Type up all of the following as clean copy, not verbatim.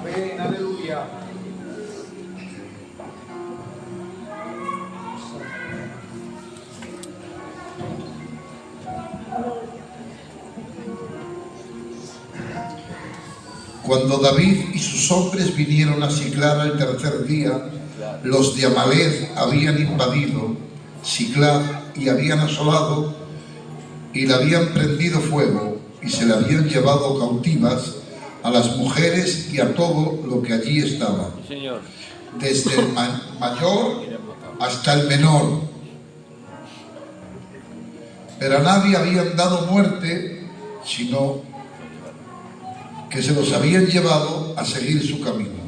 Amén, aleluya. Cuando David y sus hombres vinieron a Siclag al tercer día, los de Amalec habían invadido Siclag y habían asolado y le habían prendido fuego y se le habían llevado cautivas a las mujeres y a todo lo que allí estaba, desde el mayor hasta el menor. Pero a nadie habían dado muerte, sino que se los habían llevado a seguir su camino.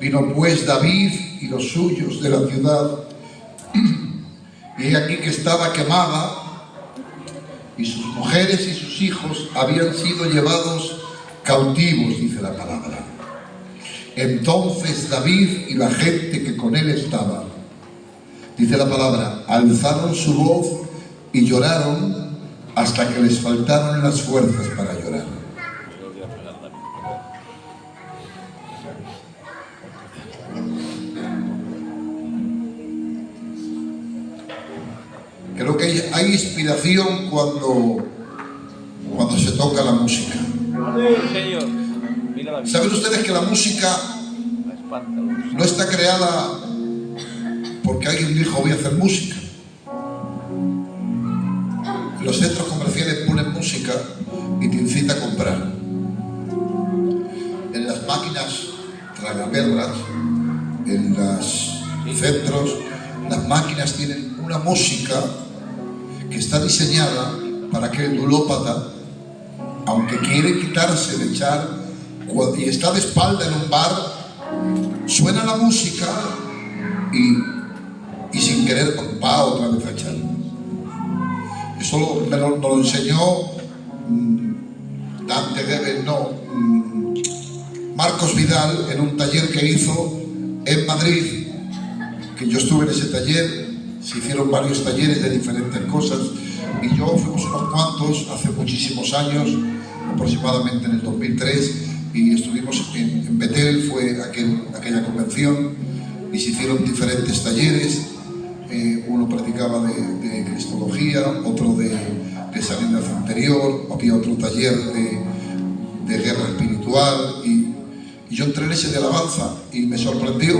Vino pues David y los suyos de la ciudad, y he aquí que estaba quemada, y sus mujeres y sus hijos habían sido llevados cautivos, dice la palabra. Entonces David y la gente que con él estaba, dice la palabra, alzaron su voz y lloraron hasta que les faltaron las fuerzas para llorar. Creo que hay inspiración cuando se toca la música. ¿Saben ustedes que la música no está creada porque alguien dijo voy a hacer música? Los centros comerciales ponen música y te incita a comprar. En las máquinas tragaperras, en los centros, las máquinas tienen una música que está diseñada para que el dulópata, aunque quiere quitarse de echar y está de espalda en un bar, suena la música y sin querer va otra vez a echar. Eso me lo enseñó Dante Gebel, Marcos Vidal, en un taller que hizo en Madrid, que yo estuve en ese taller. Se hicieron varios talleres de diferentes cosas y yo fuimos unos cuantos hace muchísimos años, aproximadamente en el 2003, y estuvimos en Betel, fue aquella convención, y se hicieron diferentes talleres. Uno practicaba de cristología, otro de sanidad interior, había otro taller de guerra espiritual, y yo entré en ese de alabanza y me sorprendió.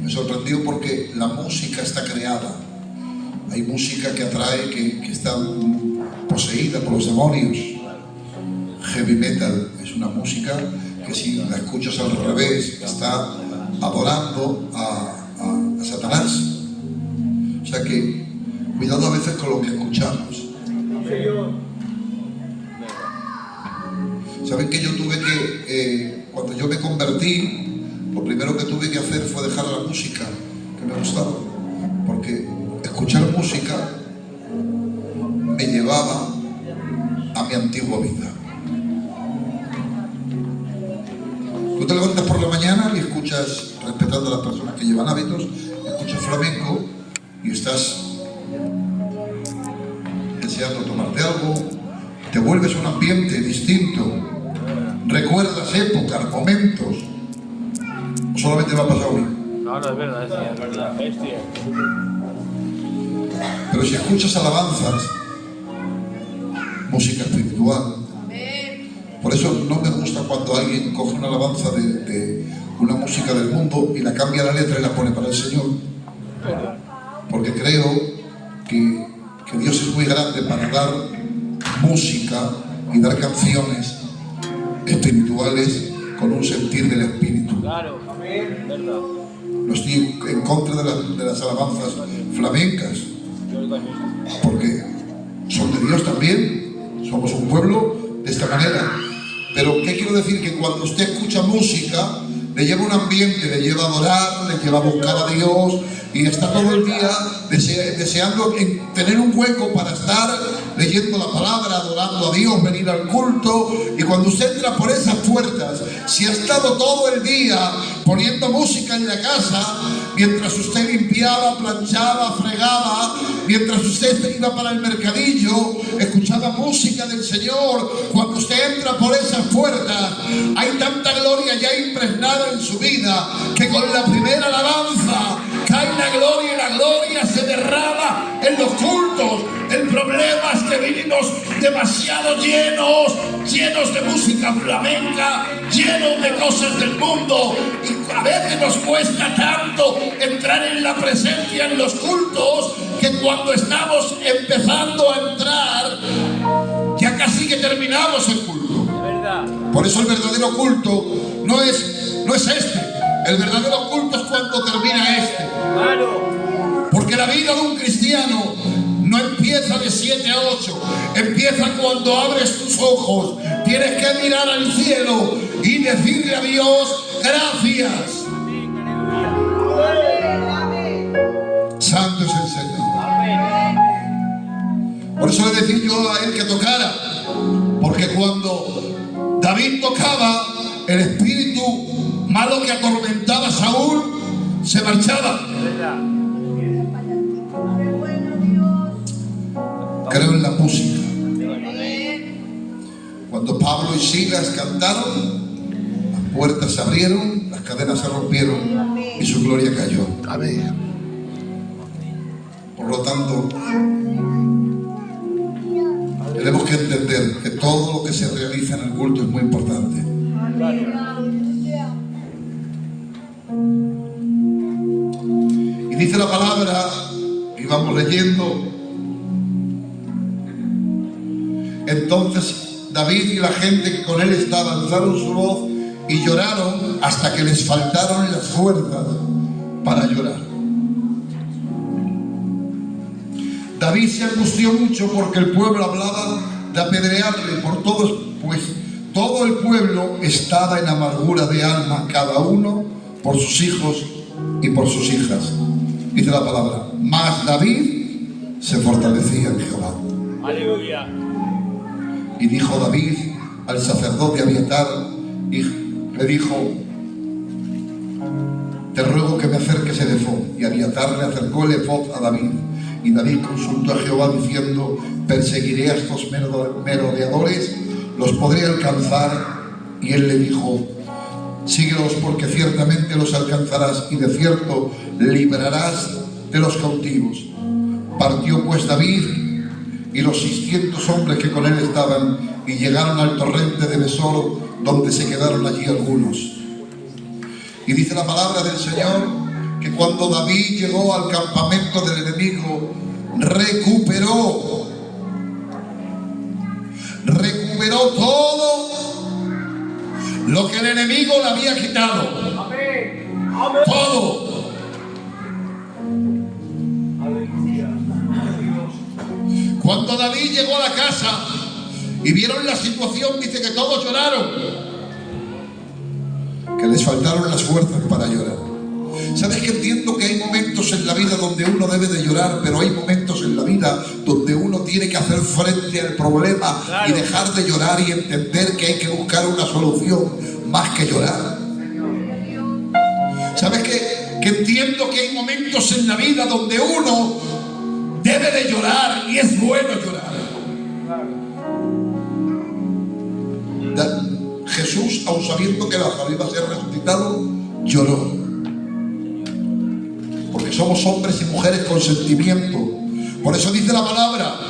Me sorprendió porque la música está creada. Hay música que atrae, que está poseída por los demonios. Heavy metal es una música que si la escuchas al revés está adorando a Satanás. O sea que cuidado a veces con lo que escuchamos. ¿Saben que yo tuve que, cuando yo me convertí, lo primero que tuve que hacer fue dejar la música que me gustaba? Porque escuchar música me llevaba a mi antigua vida. Tú te levantas por la mañana y escuchas, respetando a las personas que llevan hábitos, escuchas flamenco y estás deseando tomarte algo, te vuelves a un ambiente distinto, recuerdas épocas, momentos. ¿O solamente me ha pasado a mí? No, es verdad, es verdad. Pero si escuchas alabanzas, música espiritual. Por eso no me gusta cuando alguien coge una alabanza de una música del mundo y la cambia la letra y la pone para el Señor. Porque creo que Dios es muy grande para dar música y dar canciones espirituales con un sentir del espíritu. Claro, verdad. No estoy en contra de las alabanzas flamencas, porque son de Dios también, somos un pueblo de esta manera. Pero ¿qué quiero decir? Que cuando usted escucha música, le lleva un ambiente, le lleva a adorar, le lleva a buscar a Dios, y está todo el día deseando tener un hueco para estar leyendo la palabra, adorando a Dios, venir al culto. Y cuando usted entra por esas puertas, si ha estado todo el día poniendo música en la casa, mientras usted limpiaba, planchaba, fregaba, mientras usted iba para el mercadillo, escuchaba música del Señor. Cuando usted entra por esas puertas, hay tanta gloria ya impregnada en su vida que con la primera alabanza cae la gloria y la gloria se derrama en los cultos. El problema es que vivimos demasiado llenos de música flamenca, llenos de cosas del mundo, y a veces nos cuesta tanto entrar en la presencia en los cultos que cuando estamos empezando a entrar ya casi que terminamos el culto. Por eso el verdadero culto no es este. El verdadero culto es cuando termina este. Porque la vida de un cristiano no empieza de 7 a 8, empieza cuando abres tus ojos. Tienes que mirar al cielo y decirle a Dios gracias. Santo es el Señor. Por eso le decía yo a él que tocara, porque cuando David tocaba, el espíritu malo que atormentaba a Saúl se marchaba. Creo en la música. Cuando Pablo y Silas cantaron, las puertas se abrieron, las cadenas se rompieron y su gloria cayó. Amén. Por lo tanto, tenemos que entender que todo lo que se realiza en el culto es muy importante. Y dice la palabra, y vamos leyendo. Entonces David y la gente que con él estaba alzaron su voz y lloraron hasta que les faltaron las fuerzas para llorar. David se angustió mucho porque el pueblo hablaba de apedrearle por todos, pues todo el pueblo estaba en amargura de alma, cada uno por sus hijos y por sus hijas. Dice la palabra, mas David se fortalecía en Jehová. Aleluya. Y dijo David al sacerdote Abiatar, y le dijo, te ruego que me acerques el efod. Y Abiatar le acercó el efod a David. Y David consultó a Jehová diciendo, perseguiré a estos merodeadores, los podré alcanzar. Y él le dijo, síguelos porque ciertamente los alcanzarás y de cierto librarás de los cautivos. Partió pues David y los 600 hombres que con él estaban y llegaron al torrente de Besor, donde se quedaron allí algunos. Y dice la palabra del Señor que cuando David llegó al campamento del enemigo, recuperó todo lo que el enemigo le había quitado. Todo. Cuando David llegó a la casa y vieron la situación, dice que todos lloraron, que les faltaron las fuerzas para llorar. ¿Sabes que entiendo que hay momentos en la vida donde uno debe de llorar, pero hay momentos en la vida donde uno tiene que hacer frente al problema y dejar de llorar y entender que hay que buscar una solución más que llorar? ¿Sabes que entiendo que hay momentos en la vida donde uno debe de llorar y es bueno llorar? Jesús, aun sabiendo que Lázaro iba a ser resucitado, lloró. Porque somos hombres y mujeres con sentimiento. Por eso dice la palabra,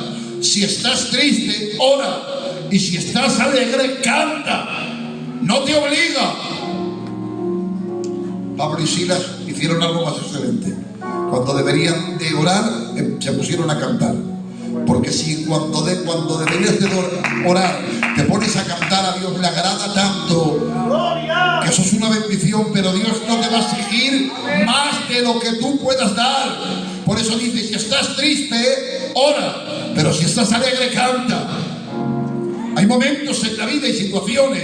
si estás triste, ora, y si estás alegre, canta. No te obliga. Pablo y Silas hicieron algo más excelente. Cuando deberían de orar, se pusieron a cantar. Porque si cuando deberías de orar te pones a cantar, a Dios le agrada tanto que eso es una bendición, pero Dios no te va a exigir más de lo que tú puedas dar. Por eso dice, si estás triste, ora, pero si estás alegre, canta. Hay momentos en la vida y situaciones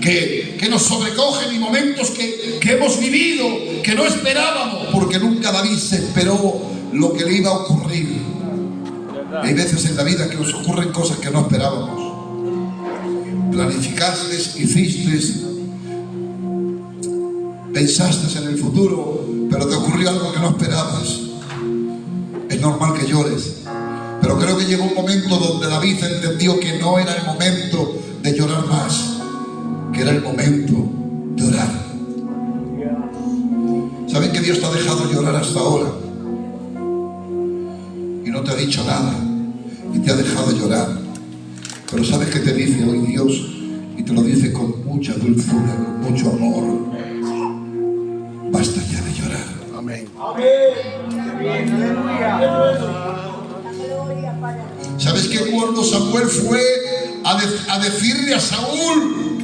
que nos sobrecogen y momentos que hemos vivido que no esperábamos, porque nunca David se esperó lo que le iba a ocurrir. Hay veces en la vida que nos ocurren cosas que no esperábamos. Planificaste, hiciste, pensaste en el futuro, pero te ocurrió algo que no esperabas. Es normal que llores, pero creo que llegó un momento donde David entendió que no era el momento de llorar más, que era el momento de orar. ¿Saben que Dios te ha dejado llorar hasta ahora? Y no te ha dicho nada, y te ha dejado llorar. Pero ¿sabes qué te dice hoy Dios? Y te lo dice con mucha dulzura, con mucho amor. Basta ya de llorar. Amén. ¿Sabes que cuando Samuel fue a decirle a Saúl,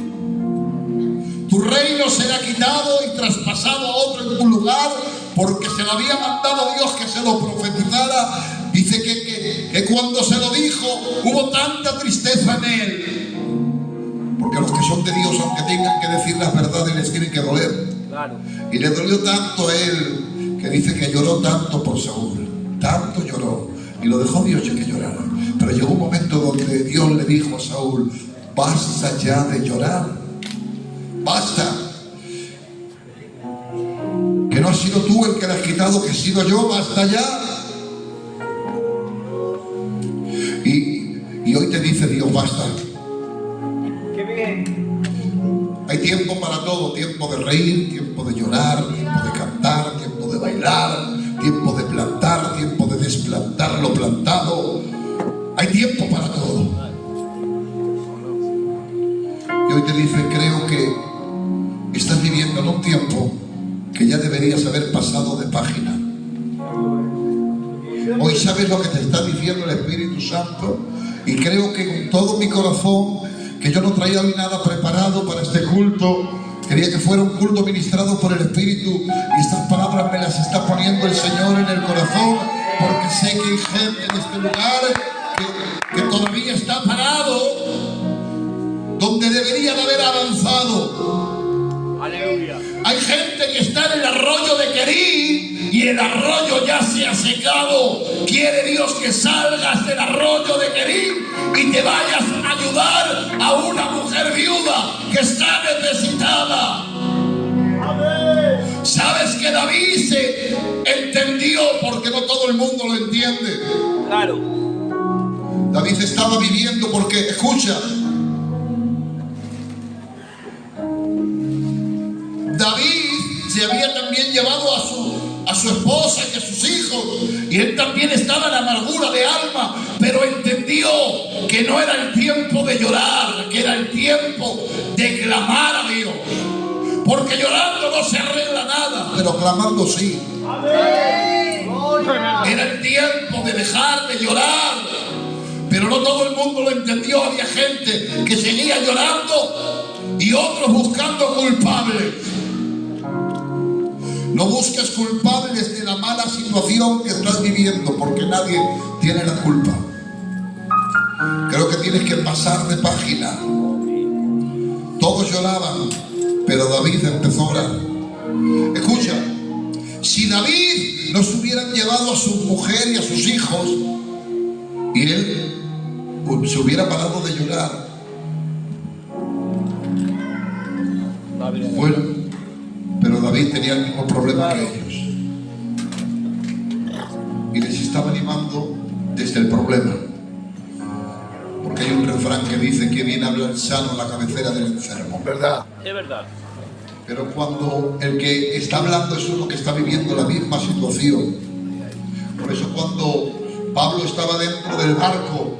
tu reino será quitado y traspasado a otro en tu lugar, porque se lo había mandado Dios que se lo profetizara? Dice que cuando se lo dijo hubo tanta tristeza en él, porque los que son de Dios, aunque tengan que decir las verdades, les tienen que doler. Claro. Y le dolió tanto a él que dice que lloró tanto por Saúl, tanto lloró, y lo dejó Dios que llorara. Pero llegó un momento donde Dios le dijo a Saúl, basta ya de llorar, basta, que no has sido tú el que le has quitado, que he sido yo, basta ya. Y hoy te dice Dios, basta. ¡Qué bien! Hay tiempo para todo, tiempo de reír, tiempo de llorar, tiempo de cantar, tiempo de bailar, tiempo de plantar, tiempo de desplantar lo plantado. Hay tiempo para todo. Y hoy te dice, creo que estás viviendo en un tiempo que ya deberías haber pasado de página. Hoy sabes lo que te está diciendo el Espíritu Santo, y creo que con todo mi corazón, que yo no traía hoy nada preparado para este culto, quería que fuera un culto ministrado por el Espíritu, y estas palabras me las está poniendo el Señor en el corazón, porque sé que hay gente en este lugar que todavía está parado donde debería de haber avanzado. Aleluya. Hay gente que está en el arroyo de Querí y el arroyo ya se ha secado. Quiere Dios que salgas del arroyo de Querí y te vayas a ayudar a una mujer viuda que está necesitada. ¿Sabes que David se entendió? Porque no todo el mundo lo entiende. Claro. David estaba viviendo porque, escucha, David se había también llevado a su esposa y a sus hijos, y él también estaba en amargura de alma, pero entendió que no era el tiempo de llorar, que era el tiempo de clamar a Dios, porque llorando no se arregla nada, pero clamando sí. Era el tiempo de dejar de llorar, pero no todo el mundo lo entendió. Había gente que seguía llorando y otros buscando culpables. No busques culpables de la mala situación que estás viviendo, porque nadie tiene la culpa. Creo que tienes que pasar de página. Todos lloraban, pero David empezó a orar. Escucha, si David no se hubieran llevado a su mujer y a sus hijos, y él se hubiera parado de llorar, bueno, pero David tenía el mismo problema que ellos, y les estaba animando desde el problema, porque hay un refrán que dice que bien habla el sano en la cabecera del enfermo. ¿Verdad? Es verdad. Pero cuando el que está hablando es uno que está viviendo la misma situación. Por eso cuando Pablo estaba dentro del barco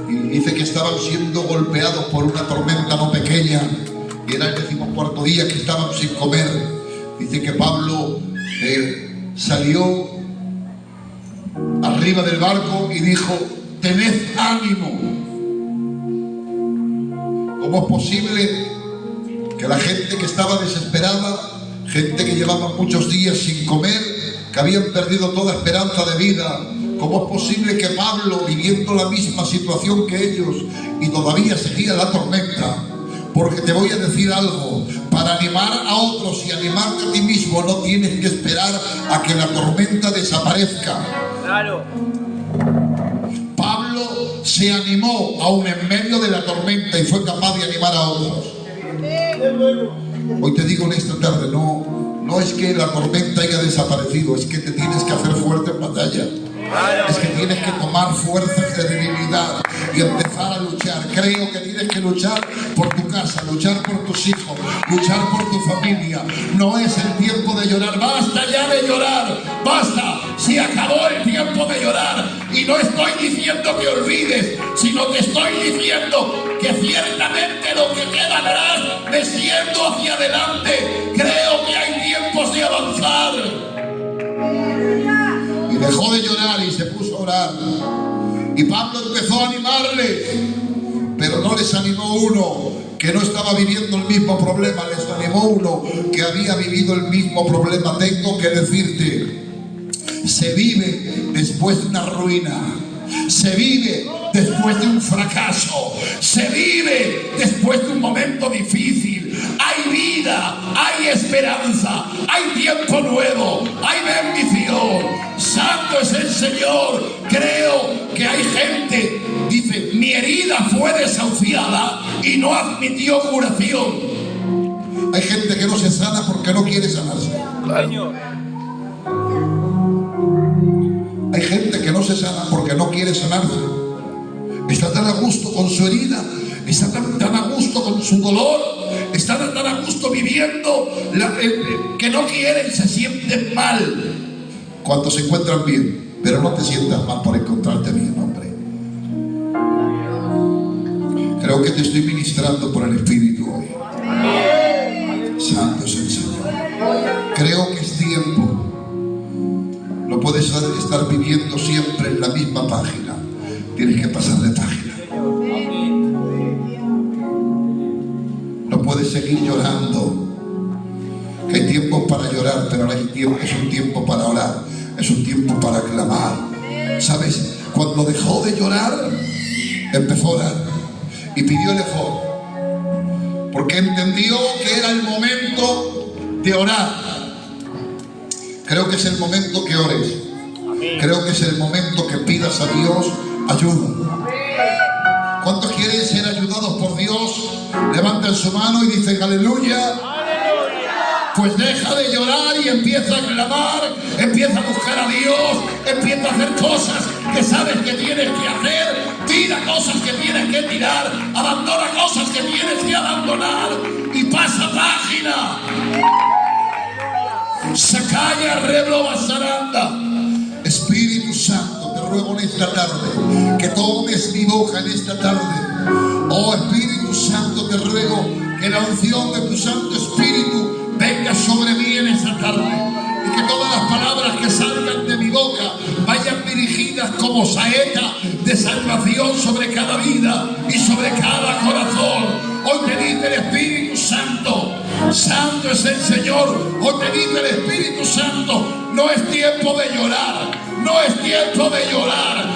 y dice que estaban siendo golpeados por una tormenta no pequeña, y era el 14º día que estaban sin comer, dice que Pablo salió arriba del barco y dijo, tened ánimo. ¿Cómo es posible que la gente que estaba desesperada, gente que llevaba muchos días sin comer, que habían perdido toda esperanza de vida, cómo es posible que Pablo, viviendo la misma situación que ellos, y todavía seguía la tormenta? Porque te voy a decir algo, para animar a otros y animarte a ti mismo no tienes que esperar a que la tormenta desaparezca. Claro. Pablo se animó aún en medio de la tormenta y fue capaz de animar a otros. Hoy te digo en esta tarde, no No es que la tormenta haya desaparecido, es que te tienes que hacer fuerte en batalla. Es que tienes que tomar fuerzas de debilidad y empezar a luchar. Creo que tienes que luchar por tu casa, luchar por tus hijos, luchar por tu familia. No es el tiempo de llorar. Basta ya de llorar. Basta. Si acabó el tiempo de llorar. Y no estoy diciendo que olvides, sino que estoy diciendo que ciertamente lo que queda atrás, desciendo hacia adelante, creo que hay tiempos de avanzar. Y dejó de llorar y se puso a orar. Y Pablo empezó a animarles, pero no les animó uno que no estaba viviendo el mismo problema, les animó uno que había vivido el mismo problema. Tengo que decirte, se vive después de una ruina, se vive después de un fracaso, se vive después de un momento difícil. Hay vida, hay esperanza, hay tiempo nuevo, hay bendición. Santo es el Señor. Creo que hay gente, dice, mi herida fue desahuciada y no admitió curación. Hay gente que no se sana porque no quiere sanarse. Señor. Hay gente que no se sana porque no quiere sanarse. Está tan a gusto con su herida, está tan a gusto con su dolor, está tan a gusto viviendo que no quieren, se sienten mal cuando se encuentran bien. Pero no te sientas mal por encontrarte bien, hombre. Creo que te estoy ministrando por el Espíritu hoy. Santo es el Señor. Creo que es tiempo. No puedes estar viviendo siempre en la misma página. Tienes que pasar de página. No puedes seguir llorando. Que hay tiempos para llorar, pero ahora es un tiempo para orar. Es un tiempo para clamar. ¿Sabes? Cuando dejó de llorar, empezó a orar. Y pidió el efod. Porque entendió que era el momento de orar. Creo que es el momento que ores. Creo que es el momento que pidas a Dios ayuda. ¿Cuántos quieren ser ayudados por Dios? Levanten su mano y dicen aleluya. Pues deja de llorar y empieza a clamar, empieza a buscar a Dios, empieza a hacer cosas que sabes que tienes que hacer, tira cosas que tienes que tirar, abandona cosas que tienes que abandonar y pasa página. Sacaya Reblo Basaranda. Espíritu Santo, te ruego en esta tarde que tomes mi boca en esta tarde. Oh Espíritu Santo, te ruego que la unción de tu Santo Espíritu venga sobre mí en esta tarde y que todas las palabras que salgan de mi boca vayan dirigidas como saeta de salvación sobre cada vida y sobre cada corazón. Hoy te dice el Espíritu Santo, Santo es el Señor. Hoy te dice el Espíritu Santo, no es tiempo de llorar, no es tiempo de llorar.